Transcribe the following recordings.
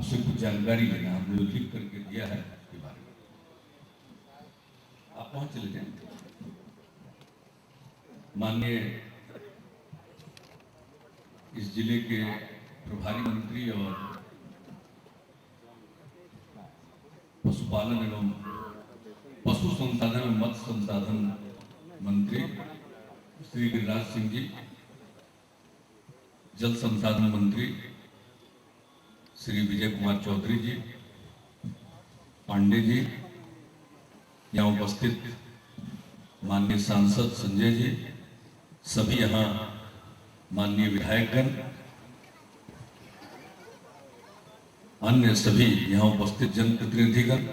आपसे कुछ जानकारी लेना, हमने लिख करके दिया है इसके बारे में। आप वहां चले जाएं। माननीय इस जिले के प्रभारी मंत्री और पशुपालन एवं पशु संसाधन एवं मत्स्य संसाधन मंत्री श्री गिरिराज सिंह जी, जल संसाधन मंत्री श्री विजय कुमार चौधरी जी, पांडे जी, यहाँ उपस्थित माननीय सांसद संजय जी, सभी यहाँ माननीय विधायकगण, अन्य सभी यहाँ उपस्थित जनप्रतिनिधिगण,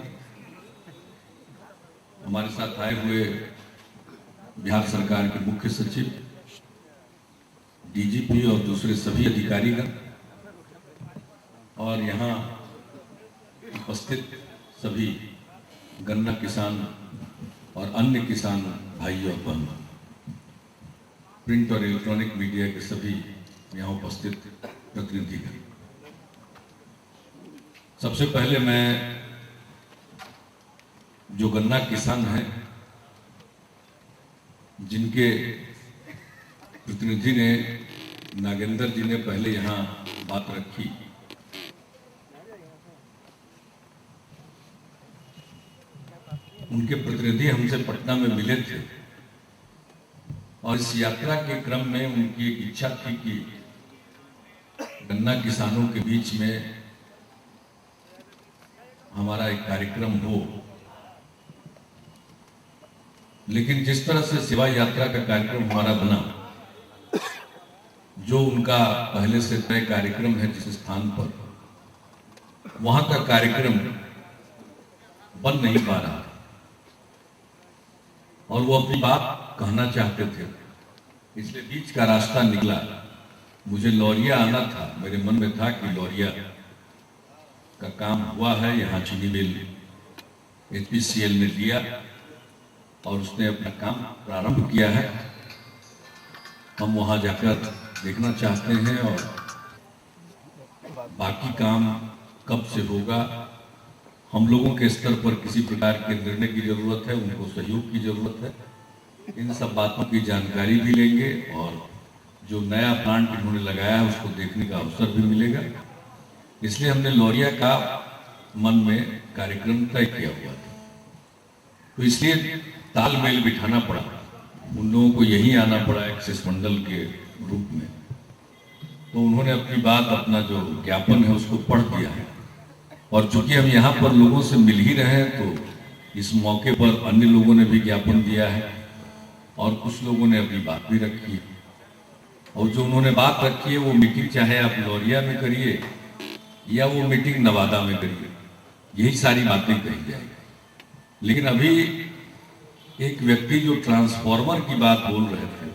हमारे साथ आए हुए बिहार सरकार के मुख्य सचिव, डीजीपी और दूसरे सभी अधिकारीगण, और यहाँ उपस्थित सभी गन्ना किसान और अन्य किसान भाई और बहन, प्रिंट और इलेक्ट्रॉनिक मीडिया के सभी यहाँ उपस्थित प्रतिनिधिगण। सबसे पहले मैं जो गन्ना किसान हैं, जिनके प्रतिनिधि ने नागेंद्र जी ने पहले यहाँ बात रखी, उनके प्रतिनिधि हमसे पटना में मिले थे और इस यात्रा के क्रम में उनकी एक इच्छा थी कि गन्ना किसानों के बीच में हमारा एक कार्यक्रम हो। लेकिन जिस तरह से सेवा यात्रा का कार्यक्रम हमारा बना, जो उनका पहले से तय कार्यक्रम है जिस स्थान पर, वहां का कार्यक्रम बन नहीं पा रहा और वो अपनी बात कहना चाहते थे, इसलिए बीच का रास्ता निकला। मुझे लौरिया आना था, मेरे मन में था कि लौरिया का काम हुआ है, यहाँ चीनी मिल HPCL ने लिया और उसने अपना काम प्रारंभ किया है। हम वहां जाकर देखना चाहते हैं और बाकी काम कब से होगा, हम लोगों के स्तर पर किसी प्रकार के निर्णय की जरूरत है, उनको सहयोग की जरूरत है। इन सब बातों की जानकारी भी लेंगे और जो नया प्लांट इन्होंने लगाया है उसको देखने का अवसर भी मिलेगा। इसलिए हमने लौरिया का मन में कार्यक्रम तय किया हुआ था, तो इसलिए तालमेल बिठाना पड़ा, उन लोगों को यही आना पड़ा एक शिष्टमंडल के रूप में। तो उन्होंने अपनी बात, अपना जो ज्ञापन है उसको पढ़ दिया है और चूंकि हम यहाँ पर लोगों से मिल ही रहे हैं, तो इस मौके पर अन्य लोगों ने भी ज्ञापन दिया है और कुछ लोगों ने अपनी बात भी रखी है। और जो उन्होंने बात रखी है वो मीटिंग चाहे आप लौरिया में करिए या वो मीटिंग नवादा में करिए, यही सारी बातें कही जाएगी। लेकिन अभी एक व्यक्ति जो ट्रांसफार्मर की बात बोल रहे थे,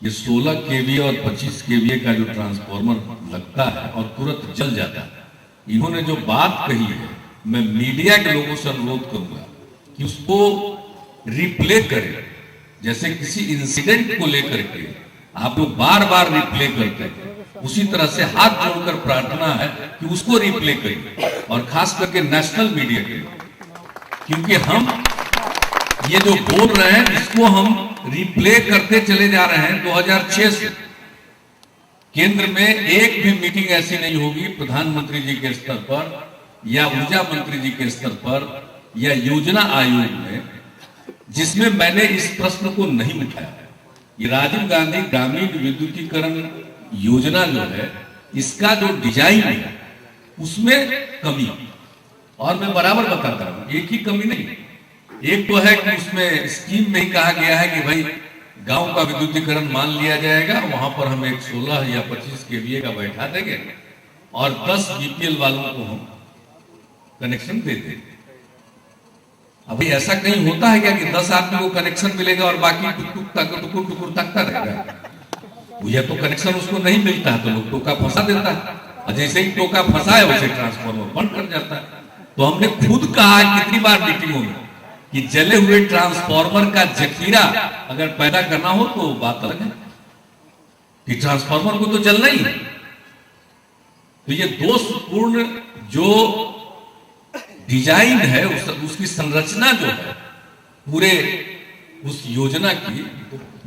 ये 16 kVA और 25 kVA का जो ट्रांसफार्मर लगता है और तुरंत जल जाता है, इन्होंने जो बात कही है, मैं मीडिया के लोगों से अनुरोध करूंगा कि उसको रिप्ले करें। जैसे किसी इंसिडेंट को लेकर के आप लोग बार बार रिप्ले करते हैं, उसी तरह से हाथ जोड़कर प्रार्थना है कि उसको रिप्ले करें और खास करके नेशनल मीडिया के, क्योंकि हम ये जो बोल रहे हैं इसको हम रिप्ले करते चले जा रहे हैं। 2006 से केंद्र में एक भी मीटिंग ऐसी नहीं होगी प्रधानमंत्री जी के स्तर पर या ऊर्जा मंत्री जी के स्तर पर या योजना आयोग में जिसमें मैंने इस प्रश्न को नहीं उठाया। ये राजीव गांधी ग्रामीण विद्युतीकरण योजना जो है, इसका जो डिजाइन है उसमें कमी, और मैं बराबर बताता हूं, एक ही कमी नहीं। एक तो है कि उसमें स्कीम में ही कहा गया है कि भाई गांव का विद्युतीकरण मान लिया जाएगा, वहां पर हम एक 16 या 25 kVA का बैठा देंगे और 10 BPL वालों को हम कनेक्शन दे देंगे। अभी ऐसा कहीं होता है क्या कि 10 आदमी को कनेक्शन मिलेगा और बाकी टुकुर टुकुर तकता रहेगा? या तो कनेक्शन उसको नहीं मिलता है तो लोग टोका फंसा देता है, और जैसे ही टोका फंसा है वैसे ट्रांसफार्मर बंद कर जाता है। तो हमने खुद कहा कितनी बार मीटिंगों में कि जले हुए ट्रांसफार्मर का जखीरा अगर पैदा करना हो तो बात अलग है कि ट्रांसफार्मर को तो जलना ही है। तो ये दोषपूर्ण जो डिजाइन है उसकी संरचना जो है पूरे उस योजना की,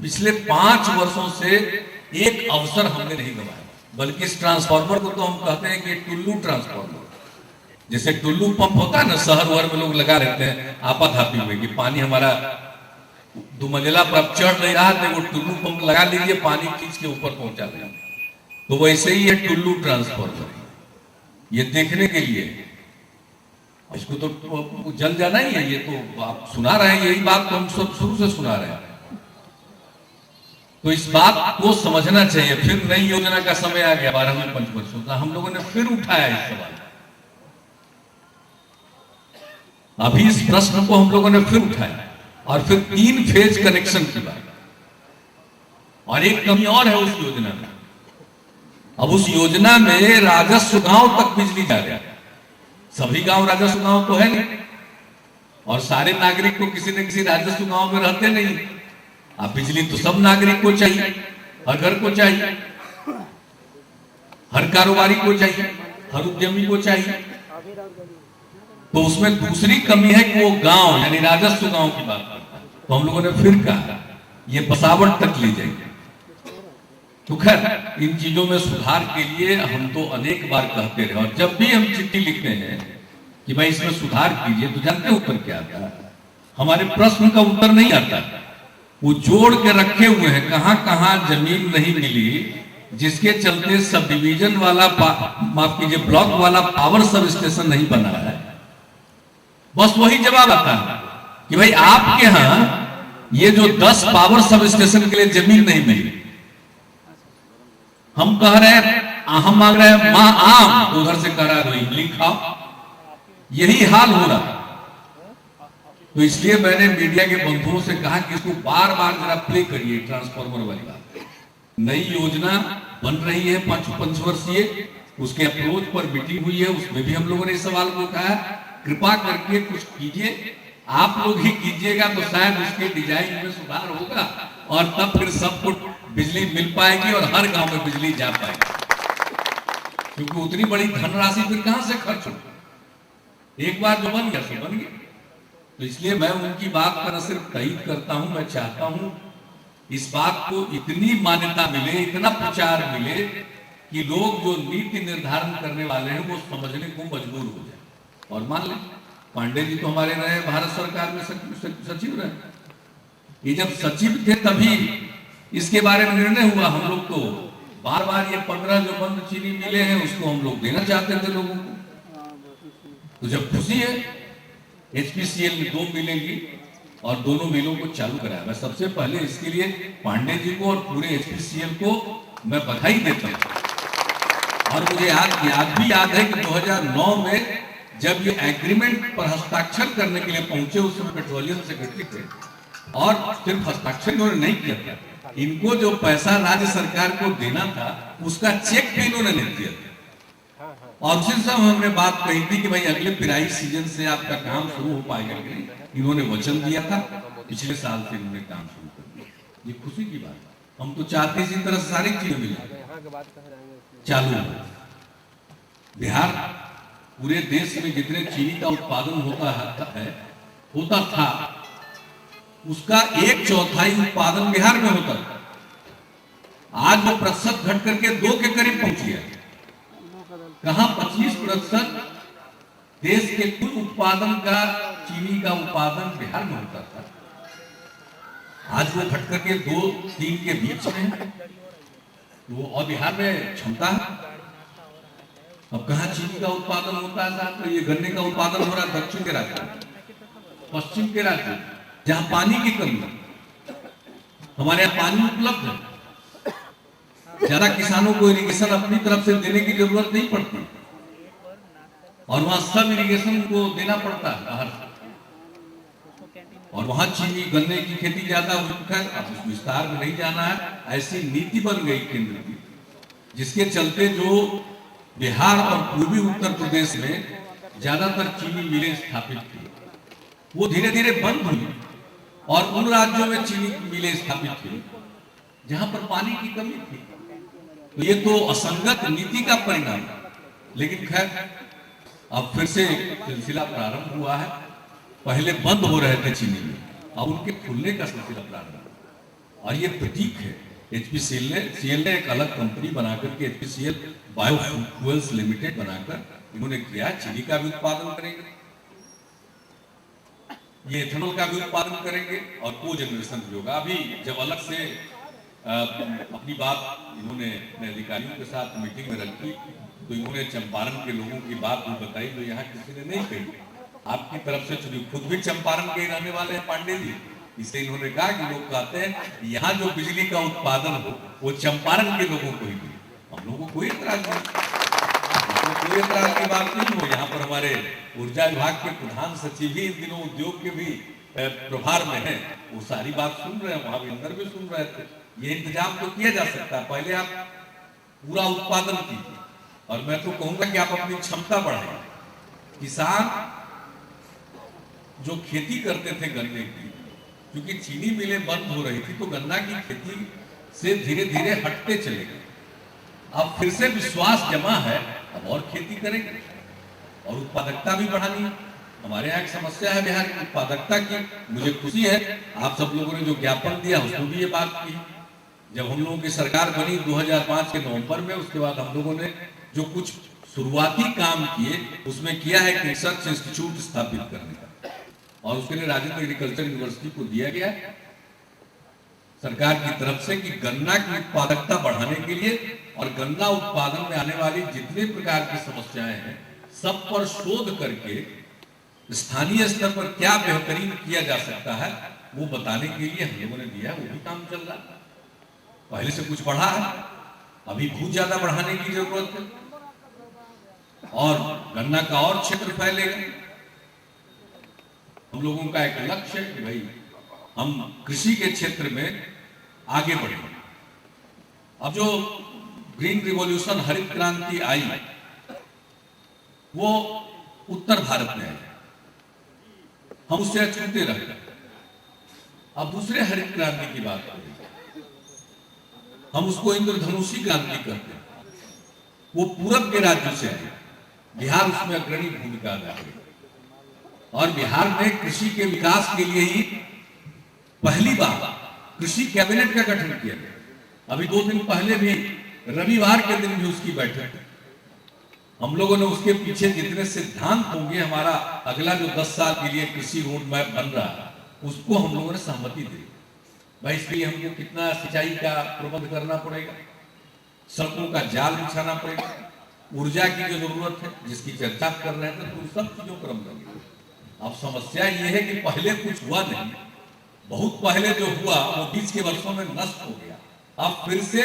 पिछले 5 वर्षों से एक अवसर हमने नहीं गंवाया। बल्कि इस ट्रांसफार्मर को तो हम कहते हैं कि टुल्लू ट्रांसफार्मर, जैसे टुल्लू पंप होता है ना, शहर वहर में लोग लगा रहते हैं आपाधापी में कि पानी हमारा 2 मंजिला पर अब चढ़ नहीं रहा, तो वो टुल्लू पंप लगा लीजिए, पानी खींच के ऊपर पहुंचा देगा। तो वैसे ही ये टुल्लू ट्रांसफार्मर ये देखने के लिए, इसको तो जल जाना ही है। ये तो आप सुना रहे हैं, यही बात तो हम सब शुरू से सुना रहे हैं। तो इस बात को समझना चाहिए। फिर नई योजना का समय आ गया 12वें पंचवर्षों का, हम लोगों ने फिर उठाया इस सवाल। अभी इस प्रश्न को हम लोगों ने फिर उठाया और फिर 3 फेज कनेक्शन की बात। और एक कमी और है उस योजना में, अब उस योजना में राजस्व गांव तक बिजली जा रहा है। सभी गांव राजस्व गांव तो है नहीं, और सारे नागरिक को किसी न किसी राजस्व गांव में रहते नहीं। अब बिजली तो सब नागरिक को चाहिए, हर घर को चाहिए, हर कारोबारी को चाहिए, हर उद्यमी को चाहिए। तो उसमें दूसरी कमी है कि वो गांव यानी राजस्व गांव की बात करता है। तो हम लोगों ने फिर कहा ये बसावट तक ले जाएंगे। तो खैर इन चीजों में सुधार के लिए हम तो अनेक बार कहते रहे, और जब भी हम चिट्ठी लिखते हैं कि भाई इसमें सुधार कीजिए, तो जानते हैं उत्तर क्या आता है? हमारे प्रश्न का उत्तर नहीं आता, वो जोड़ के रखे हुए हैं कहां कहां जमीन नहीं मिली, जिसके चलते सब डिवीजन वाला माफ कीजिए ब्लॉक वाला पावर सब स्टेशन नहीं बना है। बस वही जवाब आता है कि भाई आपके यहां ये जो 10 पावर सब स्टेशन के लिए जमीन नहीं मिली, हम कह रहे हैं, हम मांग रहे हैं मां आम, उधर से कह रहा है इमली खाओ। यही हाल हो रहा। तो इसलिए मैंने मीडिया के बंधुओं से कहा कि इसको बार बार जरा प्ले करिए ट्रांसफार्मर वाली बात। नई योजना बन रही है 5 वर्षीय, उसके अप्रोच पर मीटिंग हुई है, उसमें भी हम लोगों ने इस सवाल को कहा कृपा करके कुछ कीजिए। आप लोग ही कीजिएगा तो शायद उसके डिजाइन में सुधार होगा, और तब फिर सबको बिजली मिल पाएगी और हर गांव में बिजली जा पाएगी। क्योंकि उतनी बड़ी धनराशि फिर कहां से खर्च हो, एक बार जो बन गया सो बन गया। तो इसलिए मैं उनकी बात का न सिर्फ तईद करता हूं, मैं चाहता हूं इस बात को इतनी मान्यता मिले, इतना प्रचार मिले कि लोग जो नीति निर्धारण करने वाले हैं वो समझने को मजबूर हो जाए और मान लें। पांडे जी तो हमारे रहे भारत सरकार में सचिव रहे, ये जब सचिव थे तभी इसके बारे में निर्णय हुआ। हम लोग तो बार बार ये 15 जो बंद चीनी मिले हैं उसको हम लोग देना चाहते थे लोगों को। तो जब खुशी है HPCL में 2 मिलेंगी और दोनों मिलों को चालू कराया। मैं सबसे पहले इसके लिए पांडे जी को और पूरे HPCL को मैं बधाई देता हूं। और मुझे याद है कि 2009 में जब ये एग्रीमेंट पर हस्ताक्षर करने के लिए पहुंचे, उस समय पेट्रोलियम सेक्रेटरी थे, और सिर्फ हस्ताक्षर इन्होंने नहीं किया था, इनको जो पैसा राज्य सरकार को देना था उसका चेक भी इन्होंने नहीं दिया था। और उसी समय हमने बात कही थी कि भाई अगले पिराई सीजन से आपका काम शुरू हो पाएगा कि नहीं। इन्होंने वचन दिया था, पिछले साल से इन्होंने काम शुरू कर दिया। ये खुशी की बात है। हम तो चाहते हैं इसी तरह सारी चीजें मिले चालू। बिहार पूरे देश में जितने चीनी का उत्पादन होता था उसका 1/4 उत्पादन बिहार में होता था। आज वो प्रतिशत घट करके 2 के करीब पहुंच गया। कहां 25% देश के कुल उत्पादन का चीनी का उत्पादन बिहार में होता था, आज वो घट करके 2-3 के बीच में है। वो और बिहार में क्षमता है। अब कहां चीनी का उत्पादन होता है साहब, तो ये गन्ने का उत्पादन हो रहा है दक्षिण के राज्य, पश्चिम के राज्य जहां पानी की कमी है। हमारे यहाँ पानी उपलब्ध है, ज्यादा किसानों को इरिगेशन अपनी तरफ से देने की जरूरत नहीं पड़ती, और वहां सब इरिगेशन को देना पड़ता है बाहर से। और वहां चीनी गन्ने की खेती ज्यादा होती है। अब उस विस्तार में नहीं जाना है। ऐसी नीति बन गई केंद्र की, जिसके चलते जो बिहार और पूर्वी उत्तर प्रदेश में ज्यादातर चीनी मिलें स्थापित थी वो धीरे धीरे बंद हुई, और उन राज्यों में चीनी की मिलें स्थापित हुई जहां पर पानी की कमी थी। तो ये तो असंगत नीति का परिणाम है। लेकिन खैर अब फिर से एक सिलसिला प्रारंभ हुआ है। पहले बंद हो रहे थे चीनी मिल, अब उनके खुलने का सिलसिला प्रारंभ हुआ और ये प्रतीक है। एचपीसीएल ने एक अलग कंपनी बनाकर के एचपीसीएल बायोफ्यूल्स लिमिटेड बनाकर इन्होंने किया, चीनी का भी उत्पादन करेंगे, ये एथेनॉल का भी उत्पादन करेंगे और को जनरेशन भी होगा। अभी जब अलग से अपनी बात इन्होंने अपने अधिकारियों के साथ मीटिंग में रखी तो इन्होंने चंपारण के लोगों की बात भी बताई जो यहाँ किसी ने नहीं कही। आपकी तरफ से चुनी, खुद भी चंपारण के रहने वाले हैं पांडे जी, इसलिए इन्होंने कहा कि लोग कहते हैं यहाँ जो बिजली का उत्पादन हो वो चंपारण के लोगों को ही मिले। हम लोगों को कोई एतराज नहीं, कोई एतराज की बात नहीं हो। यहाँ पर हमारे ऊर्जा विभाग के प्रधान सचिव भी इन दिनों उद्योग के भी प्रभार में है, वो सारी बात सुन रहे हैं, वहां भी अंदर भी सुन रहे थे। ये इंतजाम तो किया जा सकता है, पहले आप पूरा उत्पादन कीजिए और मैं तो कहूंगा कि आप अपनी क्षमता बढ़ाइए। किसान जो खेती करते थे गन्ने की, क्योंकि चीनी मिलें बंद हो रही थी तो गन्ना की खेती से धीरे धीरे हटते चले गए। अब फिर से विश्वास जमा है, अब और खेती करेंगे और उत्पादकता भी बढ़ानी है। हमारे यहाँ एक समस्या है बिहार की उत्पादकता की। मुझे खुशी है आप सब लोगों ने जो ज्ञापन दिया उसमें भी ये बात की। जब हम लोगों की सरकार बनी 2005 के नवंबर में, उसके बाद हम लोगों ने जो कुछ शुरुआती काम किए उसमें किया है कि रिसर्च इंस्टीट्यूट स्थापित करने का, और उसके लिए राजेंद्र एग्रीकल्चर यूनिवर्सिटी को दिया गया सरकार की तरफ से कि गन्ना की उत्पादकता बढ़ाने के लिए और गन्ना उत्पादन में आने वाली जितने प्रकार की समस्याएं हैं सब पर शोध करके स्थानीय स्तर पर क्या बेहतरीन किया जा सकता है वो बताने के लिए हम लोगों ने दिया। वो भी काम चल रहा है, पहले से कुछ बढ़ा है, अभी बहुत ज्यादा बढ़ाने की जरूरत है और गन्ना का और क्षेत्र फैलेगा। हम लोगों का एक लक्ष्य है कि भाई हम कृषि के क्षेत्र में आगे बढ़े। अब जो ग्रीन रिवॉल्यूशन हरित क्रांति आई वो उत्तर भारत में आई, हम उससे अछूते रहे। अब दूसरे हरित क्रांति की बात करें, हम उसको इंद्रधनुषी क्रांति करते हैं, वो पूरब के राज्यों से आई, बिहार उसमें अग्रणी भूमिका अदा करेगी और बिहार में कृषि के विकास के लिए ही पहली बार कृषि कैबिनेट का गठन किया गया। अभी 2 दिन पहले भी रविवार के दिन भी उसकी बैठक, हम लोगों ने उसके पीछे जितने सिद्धांत होंगे, हमारा अगला जो 10 साल के लिए कृषि रोड मैप बन रहा है उसको हम लोगों ने सहमति दी। भाई इसके लिए हमको कितना सिंचाई का प्रबंध करना पड़ेगा, सड़कों का जाल बिछाना पड़ेगा, ऊर्जा की जो जरूरत है जिसकी चर्चा कर रहे थे, तो सब चीजों पर हम लगे। अब समस्या ये है कि पहले कुछ हुआ नहीं, बहुत पहले जो हुआ वो 20 के वर्षों में नष्ट हो गया। अब फिर से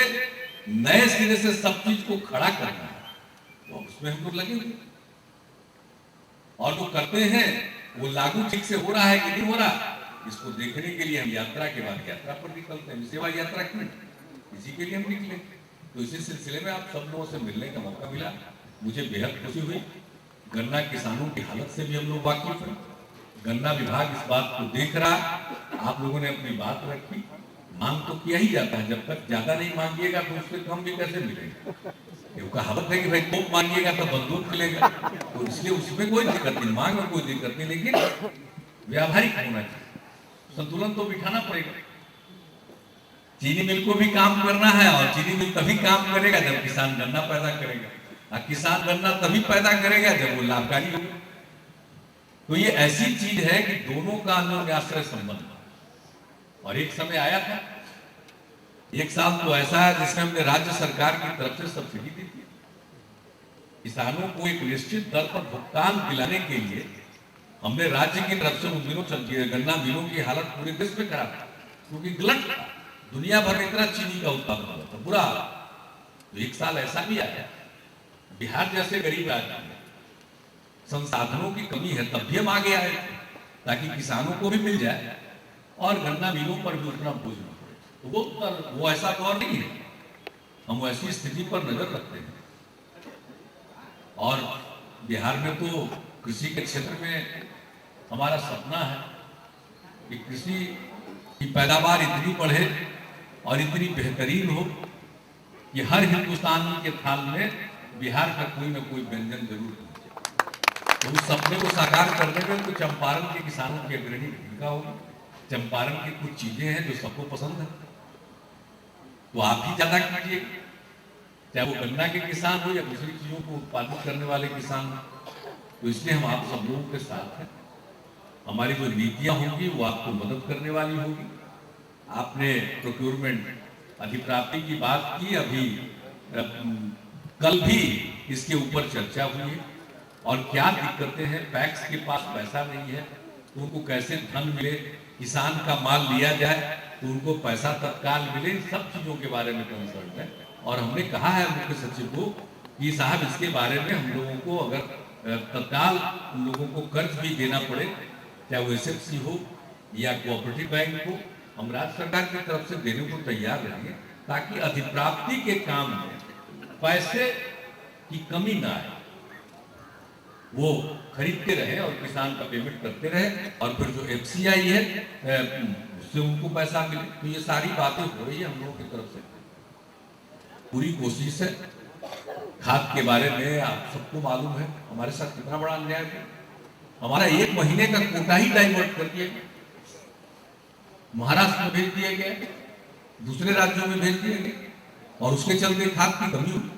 नए सिरे से सब चीज को खड़ा करना है, तो उसमें हम लोग लगेंगे और जो करते हैं वो लागू ठीक से हो रहा है कि नहीं हो रहा, इसको देखने के लिए हम यात्रा के बाद यात्रा पर निकलते हैं। सेवा यात्रा क्यों, इसी के लिए हम निकले। तो इसी सिलसिले में आप सब लोगों से मिलने का मौका मिला, मुझे बेहद खुशी हुई। गन्ना किसानों की हालत से भी हम लोग वाकिफ हैं, गन्ना विभाग इस बात को देख रहा, आप लोगों ने अपनी बात रखी। मांग तो किया ही जाता है, जब तक ज्यादा नहीं मांगिएगा तो उससे कम भी कैसे मिलेगा। ये कहावत है कि भाई खूब मांगिएगा तो बंदूक मिलेगा, तो इसलिए उसमें कोई दिक्कत नहीं, मांग में कोई दिक्कत नहीं, लेकिन व्यावहारिक होना चाहिए, संतुलन तो बिठाना पड़ेगा। चीनी मिल को भी काम करना है और चीनी मिल तभी काम करेगा जब किसान गन्ना पैदा करेगा, और किसान गन्ना तभी पैदा करेगा जब वो लाभकारी होगा। तो ये ऐसी चीज है कि दोनों का अन्योन्याश्रय संबंध। और एक समय आया था, एक साल तो ऐसा है जिसमें हमने राज्य सरकार की तरफ से सब्सिडी दी थी, किसानों को एक निश्चित दर पर भुगतान दिलाने के लिए हमने राज्य की तरफ से उन दिनों चलती है। गन्ना मिलों की हालत पूरे देश में खराब था क्योंकि गलत था, दुनिया भर में इतना चीनी का उत्पादन हुआ था, बुरा हाल। तो एक साल ऐसा भी आया, बिहार जैसे गरीब राज्य में संसाधनों की कमी है, तब भी हम आगे आए ताकि किसानों को भी मिल जाए और गन्ना मिलों पर भी उतना बोझ न पड़े। तो वो ऐसा दौर नहीं है, हम ऐसी स्थिति पर नजर रखते हैं। और बिहार में तो कृषि के क्षेत्र में हमारा सपना है कि कृषि की पैदावार इतनी बढ़े और इतनी बेहतरीन हो कि हर हिंदुस्तानी के थाल में बिहार का कोई ना कोई व्यंजन जरूर पहुंचे। तो उस सपने को साकार करने में तो चंपारण के किसानों की अग्रणी भूमिका होगी। चंपारण की कुछ चीजें हैं जो सबको पसंद है, तो आप भी ज्यादा कीजिए, चाहे वो गन्ना के किसान हो या दूसरी चीजों को उत्पादित करने वाले किसान हो। तो इसलिए हम आप सब लोगों के साथ हैं। हमारी जो नीतियां होंगी वो आपको मदद करने वाली होगी। आपने प्रोक्योरमेंट अधिप्राप्ति की बात की, अभी कल भी इसके ऊपर चर्चा हुई है। और क्या दिक्कतें हैं, पैक्स के पास पैसा नहीं है तो उनको कैसे धन मिले, किसान का माल लिया जाए तो उनको पैसा तत्काल मिले, इन सब चीजों के बारे में कंसर्न है। और हमने कहा है मुख्य सचिव को कि साहब इसके बारे में हम लोगों को अगर तत्काल उन लोगों को कर्ज भी देना पड़े, चाहे वो SFC हो या कोऑपरेटिव बैंक हो, हम राज्य सरकार की तरफ से देने को तैयार रहेंगे, ताकि अधिप्राप्ति के काम में पैसे की कमी ना आए, वो खरीदते रहे और किसान का पेमेंट करते रहे, और फिर जो FCI है उससे उनको पैसा मिले। तो ये सारी बातें हो रही है हम लोगों की तरफ से, पूरी कोशिश है। खाद के बारे में आप सबको मालूम है हमारे साथ कितना बड़ा अन्याय है। हमारा 1 महीने का कोटा ही डाइवर्ट कर दिया, महाराष्ट्र में भेज दिए गए, दूसरे राज्यों में भेज दिए गए, और उसके चलते खाद की कमी हुई।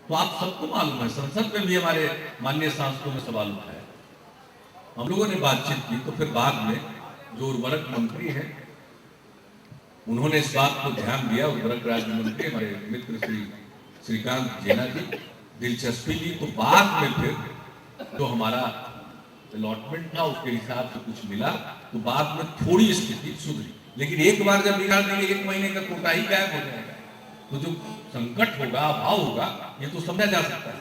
तो आप सबको मालूम है, संसद में भी हमारे माननीय सांसदों ने सवाल उठाया, हम लोगों ने बातचीत की। तो फिर बाद में जो उर्वरक मंत्री हैं उन्होंने इस बात को ध्यान दिया, उर्वरक राज्य मंत्री हमारे मित्र श्री श्रीकांत जेना जी, दिलचस्पी ली। तो बाद में फिर जो हमारा अलॉटमेंट था उसके हिसाब से कुछ मिला, तो बाद में थोड़ी स्थिति सुधरी। लेकिन एक बार जब बिगाड़ देंगे 1 महीने का कोटा ही गायब हो जाएगा, तो जो संकट होगा, अभाव होगा, ये तो समझा जा सकता है।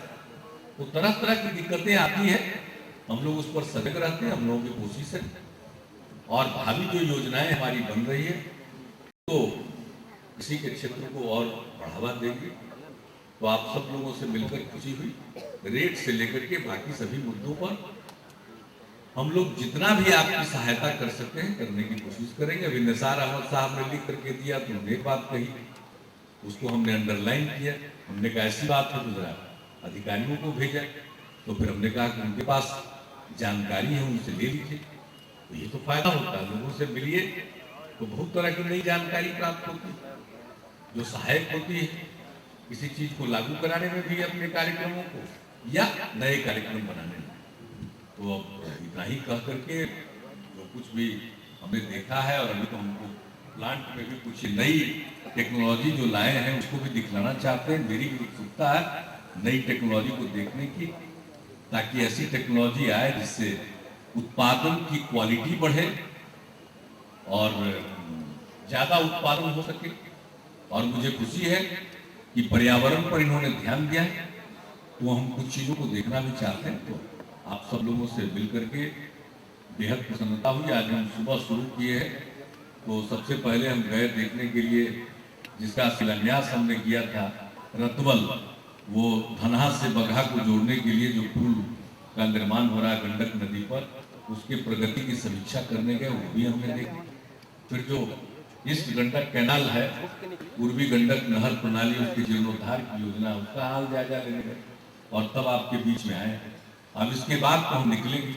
तो तरह तरह की दिक्कतें आती है, हम लोग उस पर सजग रहते हैं, हम लोगों की कोशिश है। और भावी जो योजनाएं हमारी बन रही है तो कृषि के क्षेत्र को और बढ़ावा देंगे। तो आप सब लोगों से मिलकर खुशी हुई, रेट से लेकर के बाकी सभी मुद्दों पर हम लोग जितना भी आपकी सहायता कर सकते हैं करने की कोशिश करेंगे। अभी निसार अहमद साहब ने लिख करके दिया तो उन्होंने एक बात कही, उसको हमने अंडरलाइन किया। हमने कहा ऐसी बात है तो जरा अधिकारियों को भेजा, तो फिर हमने कहा कि उनके पास जानकारी है उनसे ले लीजिए। तो ये तो फायदा होता है, लोगों से मिलिए तो बहुत तरह की नई जानकारी प्राप्त होती है जो सहायक होती है किसी चीज को लागू कराने में भी, अपने कार्यक्रमों को या नए कार्यक्रम बनाने में। तो अब इतना ही कह करके जो कुछ भी हमने देखा है, और अभी तो हमको प्लांट में भी कुछ नई टेक्नोलॉजी जो लाए हैं उसको भी दिखलाना चाहते हैं। मेरी उत्सुकता है नई टेक्नोलॉजी को देखने की, ताकि ऐसी टेक्नोलॉजी आए जिससे उत्पादन की क्वालिटी बढ़े और ज्यादा उत्पादन हो सके। और मुझे खुशी है कि पर्यावरण पर इन्होंने ध्यान दिया है, तो हम कुछ चीजों को देखना भी चाहते हैं। तो आप सब लोगों से मिल करके बेहद प्रसन्नता हुई। आज हम सुबह शुरू किए हैं, तो सबसे पहले हम गए देखने के लिए, जिसका शिलान्यास हमने किया था रतवल, वो धनहा से बगहा को जोड़ने के लिए जो पुल का निर्माण हो रहा है गंडक नदी पर, उसके प्रगति की समीक्षा करने गए, वो भी हमने देखी। फिर जो ईस्ट गंडक कैनाल है, पूर्वी गंडक नहर प्रणाली, उसके जीर्णोद्धार की योजना, उसका हाल जायजा लेने गए, और तब आपके बीच में आए। अब इसके बाद तो हम निकलेंगे